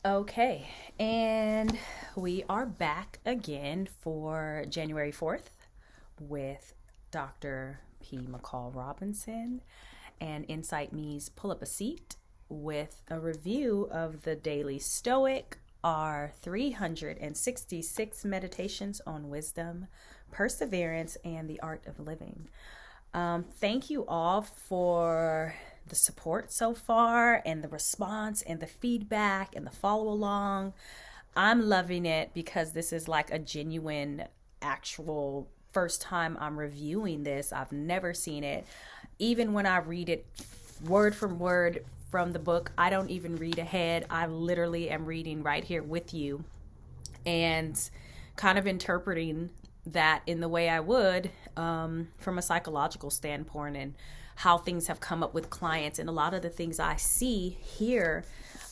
Okay, and we are back again for January 4th with Dr. P. McCall-Robinson and Insight Me's Pull Up a Seat with a review of the Daily Stoic, our 366 meditations on wisdom, perseverance, and the art of living. Thank you all for the support so far and the response and the feedback and the follow along. I'm loving it because this is like a genuine, actual first time I'm reviewing this. I've never seen it. Even when I read it word from word from the book, I don't even read ahead. I literally am reading right here with you and kind of interpreting that in the way I would from a psychological standpoint and how things have come up with clients and a lot of the things I see here.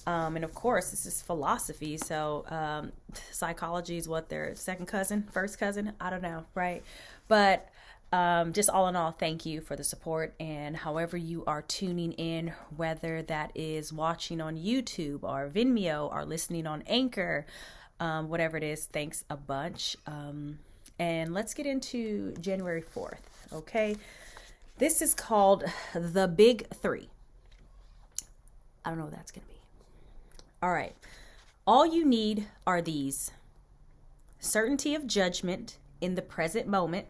And of course, this is philosophy. So psychology is what, their second cousin, first cousin? I don't know, right? But just all in all, thank you for the support. And however you are tuning in, whether that is watching on YouTube or Vimeo or listening on Anchor, whatever it is, thanks a bunch. And let's get into January 4th, okay? This is called The Big Three. I don't know what that's going to be. All right. All you need are these: certainty of judgment in the present moment,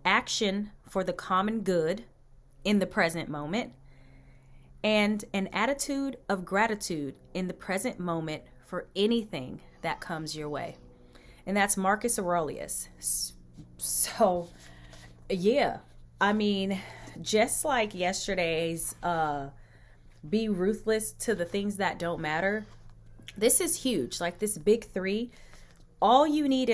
action for the common good in the present moment, and an attitude of gratitude in the present moment for anything that comes your way. And that's Marcus Aurelius. So, yeah. I mean, just like yesterday's be ruthless to the things that don't matter, this is huge. Like this big three, all you need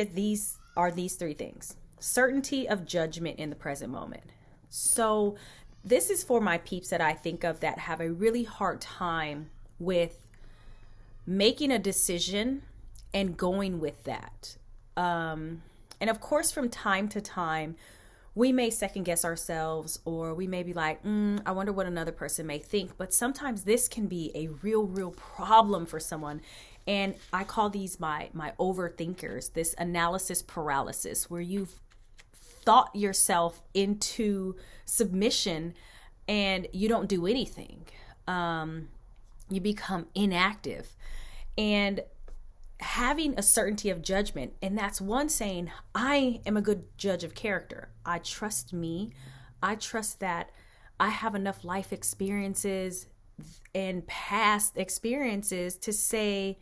are these three things: certainty of judgment in the present moment. So this is for my peeps that I think of that have a really hard time with making a decision and going with that. And of course, from time to time, we may second guess ourselves, or we may be like, I wonder what another person may think. But sometimes this can be a real problem for someone. And I call these my overthinkers, this analysis paralysis, where you've thought yourself into submission and you don't do anything. You become inactive. And having a certainty of judgment, and that's one saying, I am a good judge of character. I trust me. I trust that I have enough life experiences and past experiences to say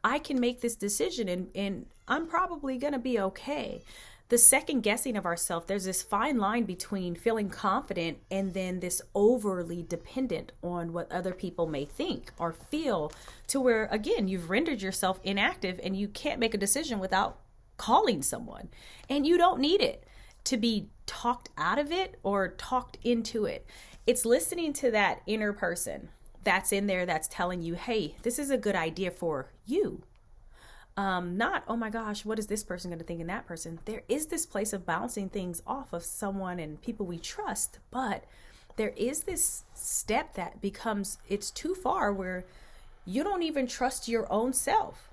I can make this decision and I'm probably going to be okay. The second guessing of ourselves, there's this fine line between feeling confident and then this overly dependent on what other people may think or feel, to where, again, you've rendered yourself inactive and you can't make a decision without calling someone. And you don't need it to be talked out of it or talked into it. It's listening to that inner person that's in there that's telling you, hey, this is a good idea for you. Not, oh my gosh, what is this person going to think, and that person? There is this place of bouncing things off of someone and people we trust, but there is this step that becomes, it's too far, where you don't even trust your own self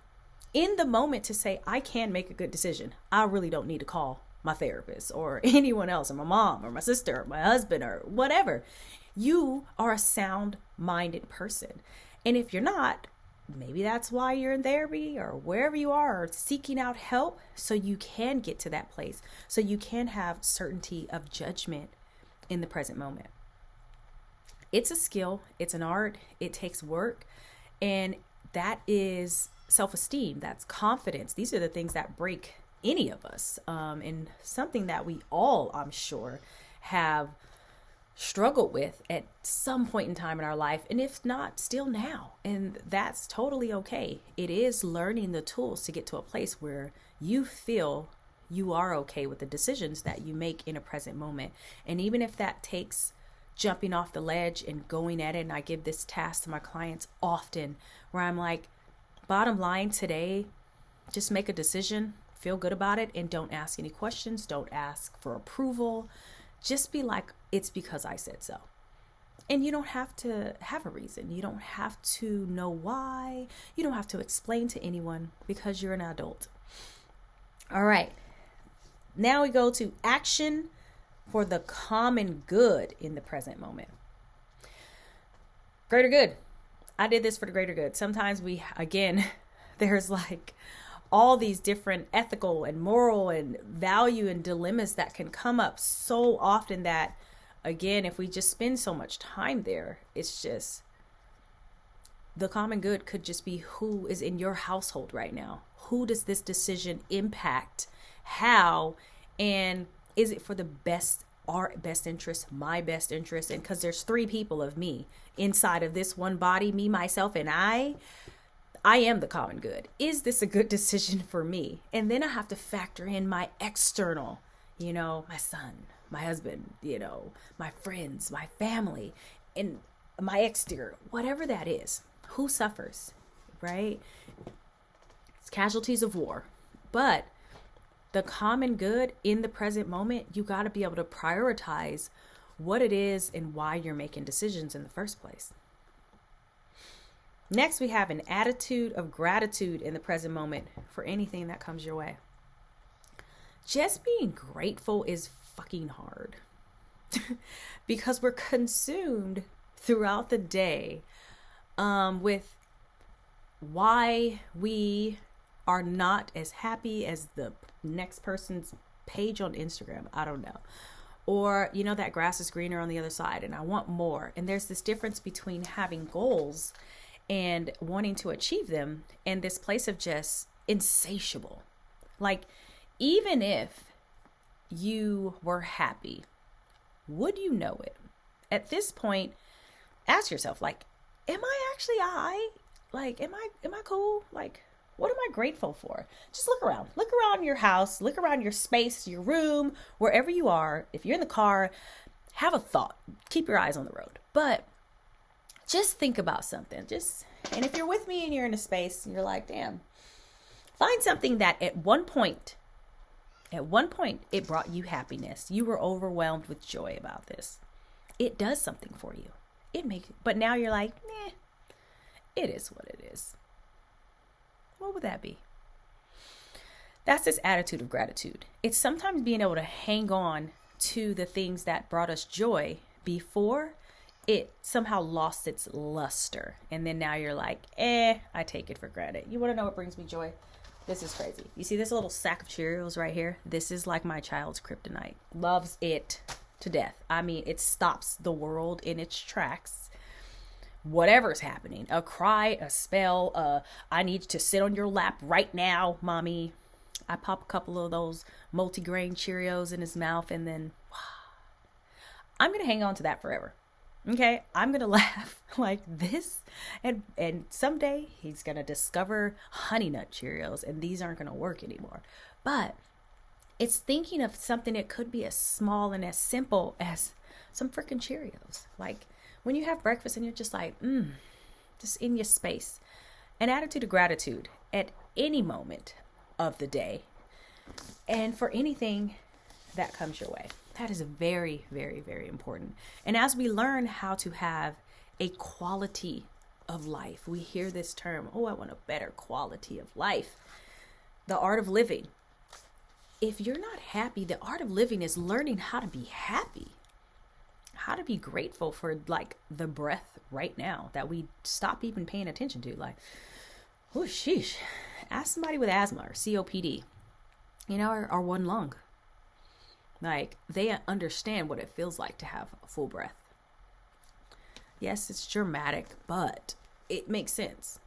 in the moment to say, I can make a good decision. I really don't need to call my therapist or anyone else, or my mom or my sister or my husband or whatever. You are a sound-minded person. And if you're not, maybe that's why you're in therapy or wherever you are, or seeking out help, so you can get to that place, so you can have certainty of judgment in the present moment. It's a skill, it's an art, it takes work, and that is self-esteem, that's confidence. These are the things that break any of us, and something that we all, I'm sure, have struggled with at some point in time in our life, and if not, still now. And that's totally okay. It is learning the tools to get to a place where you feel you are okay with the decisions that you make in a present moment. And even if that takes jumping off the ledge and going at it, and I give this task to my clients often, where I'm like, bottom line today, just make a decision, feel good about it, and don't ask any questions, don't ask for approval. Just be like, it's because I said so. And you don't have to have a reason. You don't have to know why. You don't have to explain to anyone because you're an adult. All right. Now we go to action for the common good in the present moment. Greater good. I did this for the greater good. Sometimes there's like all these different ethical and moral and value and dilemmas that can come up so often that, again, if we just spend so much time there, it's just the common good could just be who is in your household right now. Who does this decision impact? How? And is it for the best, our best interest, my best interest? And because there's 3 people of me inside of this one body, me, myself, and I am the common good. Is this a good decision for me? And then I have to factor in my external, my son, my husband, my friends, my family, and my exterior, whatever that is. Who suffers, right? It's casualties of war. But the common good in the present moment, you got to be able to prioritize what it is and why you're making decisions in the first place. Next, we have an attitude of gratitude in the present moment for anything that comes your way. Just being grateful is fucking hard because we're consumed throughout the day with why we are not as happy as the next person's page on Instagram. I don't know. Or, that grass is greener on the other side and I want more. And there's this difference between having goals and wanting to achieve them and this place of just insatiable. Like, even if you were happy, would you know it? At this point, ask yourself, like, am I actually Like, am I cool? Like, what am I grateful for? Just look around your house, look around your space, your room, wherever you are. If you're in the car, have a thought, keep your eyes on the road, but just think about something. And if you're with me and you're in a space and you're like, damn, find something that at one point, it brought you happiness. You were overwhelmed with joy about this. It does something for you. But now you're like, nah, it is what it is. What would that be? That's this attitude of gratitude. It's sometimes being able to hang on to the things that brought us joy before it somehow lost its luster. And then now you're like, I take it for granted. You want to know what brings me joy? This is crazy. You see this little sack of Cheerios right here? This is like my child's kryptonite. Loves it to death. I mean, it stops the world in its tracks. Whatever's happening, a cry, a spell, I need to sit on your lap right now, mommy. I pop a couple of those multi-grain Cheerios in his mouth and then I'm going to hang on to that forever. Okay, I'm going to laugh like this. And someday he's going to discover Honey Nut Cheerios and these aren't going to work anymore. But it's thinking of something that could be as small and as simple as some freaking Cheerios. Like when you have breakfast and you're just like, just in your space. An attitude of gratitude at any moment of the day and for anything that comes your way. That is very, very, very important. And as we learn how to have a quality of life, we hear this term, I want a better quality of life. The art of living. If you're not happy, the art of living is learning how to be happy. How to be grateful for like the breath right now that we stop even paying attention to. Like, oh, sheesh. Ask somebody with asthma or COPD, or one lung. Like, they understand what it feels like to have a full breath. Yes, it's dramatic, but it makes sense.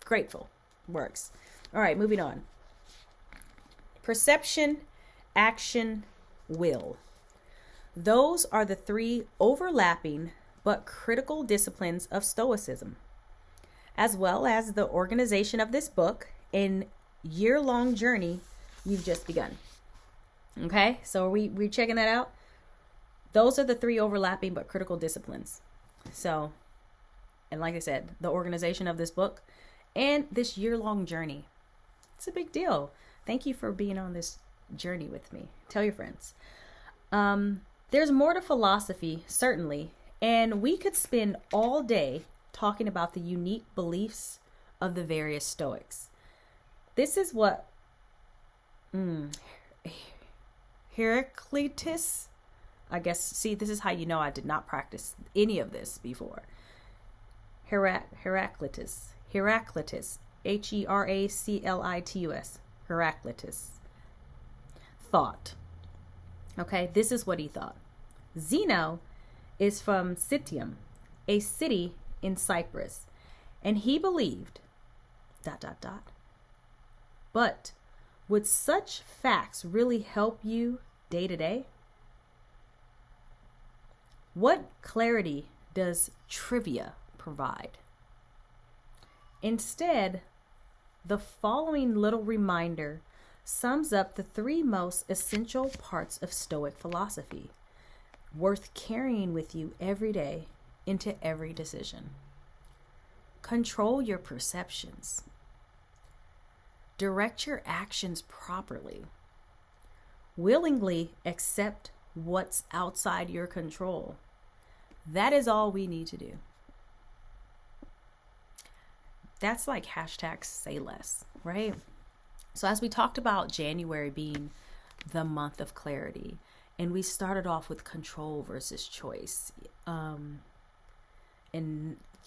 Grateful works. All right, moving on. Perception, action, will. Those are the 3 overlapping but critical disciplines of Stoicism, as well as the organization of this book and year-long journey you've just begun. Okay, so are we checking that out? Those are the 3 overlapping but critical disciplines. So, and like I said, the organization of this book and this year-long journey. It's a big deal. Thank you for being on this journey with me. Tell your friends. There's more to philosophy, certainly, And we could spend all day talking about the unique beliefs of the various Stoics. This is what Heraclitus, I guess, see, this is how you know I did not practice any of this before. Heraclitus, Heraclitus, Heraclitus, thought. Okay, this is what he thought. Zeno is from Citium, a city in Cyprus, and he believed ... But would such facts really help you day to day? What clarity does trivia provide? Instead, the following little reminder sums up the three most essential parts of Stoic philosophy, worth carrying with you every day into every decision. Control your perceptions. Direct your actions properly. Willingly accept what's outside your control. That is all we need to do. That's like hashtag say less, right? So as we talked about January being the month of clarity, and we started off with control versus choice. And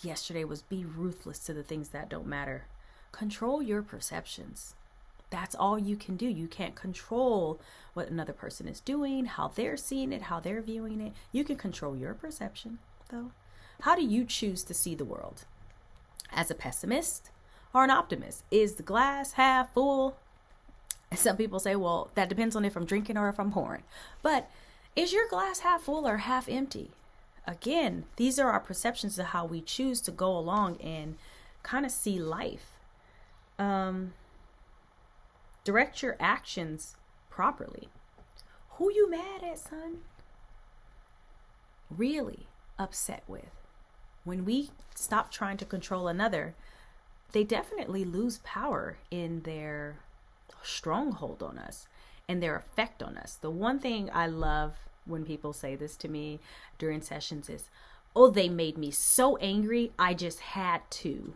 yesterday was be ruthless to the things that don't matter. Control your perceptions. That's all you can do. You can't control what another person is doing, how they're seeing it, how they're viewing it. You can control your perception, though. How do you choose to see the world? As a pessimist or an optimist? Is the glass half full? Some people say, well, that depends on if I'm drinking or if I'm pouring. But is your glass half full or half empty? Again, these are our perceptions of how we choose to go along and kind of see life. Direct your actions properly. Who you mad at, son? Really upset with? When we stop trying to control another, they definitely lose power in their stronghold on us and their effect on us. The one thing I love when people say this to me during sessions is, oh, they made me so angry, I just had to.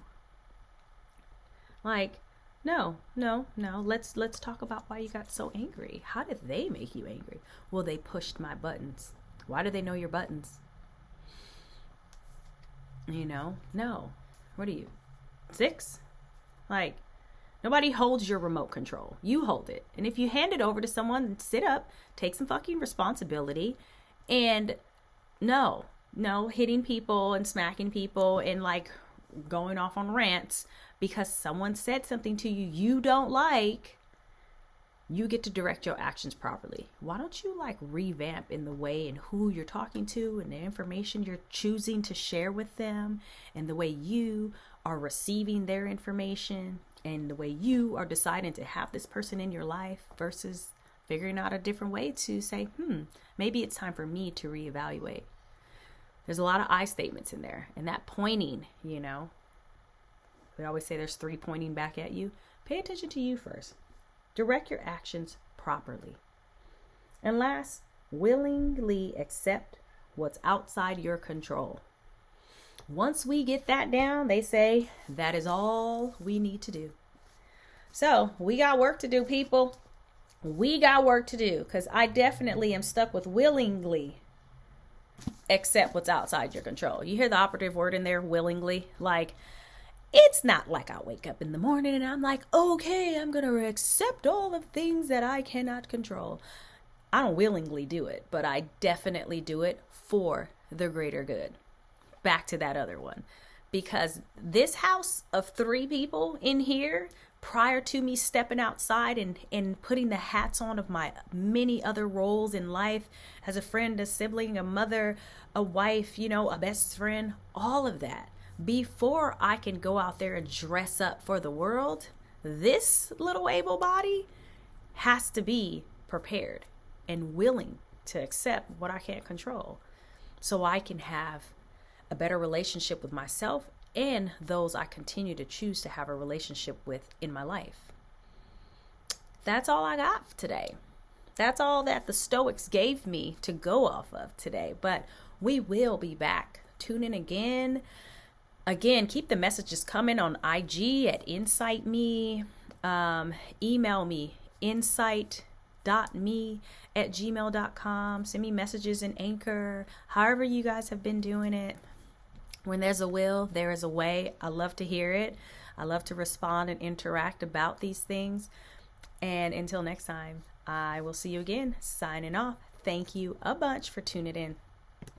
Like, no. Let's talk about why you got so angry. How did they make you angry? Well, they pushed my buttons. Why do they know your buttons? No. What are you, 6? Like, nobody holds your remote control. You hold it. And if you hand it over to someone, sit up, take some fucking responsibility. And no, hitting people and smacking people and like going off on rants because someone said something to you you don't like. You get to direct your actions properly. Why don't you like revamp in the way and who you're talking to and the information you're choosing to share with them and the way you are receiving their information and the way you are deciding to have this person in your life versus figuring out a different way to say, maybe it's time for me to reevaluate. There's a lot of I statements in there, and that pointing, we always say there's 3 pointing back at you. Pay attention to you first. Direct your actions properly. And last, willingly accept what's outside your control. Once we get that down, they say that is all we need to do. So we got work to do, people. We got work to do, because I definitely am stuck with willingly accept what's outside your control. You hear the operative word in there, willingly? Like, it's not like I wake up in the morning and I'm like, okay, I'm going to accept all the things that I cannot control. I don't willingly do it, but I definitely do it for the greater good. Back to that other one. Because this house of 3 people in here, prior to me stepping outside and putting the hats on of my many other roles in life, as a friend, a sibling, a mother, a wife, a best friend, all of that. Before I can go out there and dress up for the world, this little able body has to be prepared and willing to accept what I can't control so I can have a better relationship with myself and those I continue to choose to have a relationship with in my life. That's all I got today. That's all that the Stoics gave me to go off of today. But We will be back. Tune in again. Again, keep the messages coming on IG at InsightMe. Email me, insight.me@gmail.com. Send me messages in Anchor. However you guys have been doing it. When there's a will, there is a way. I love to hear it. I love to respond and interact about these things. And until next time, I will see you again. Signing off. Thank you a bunch for tuning in.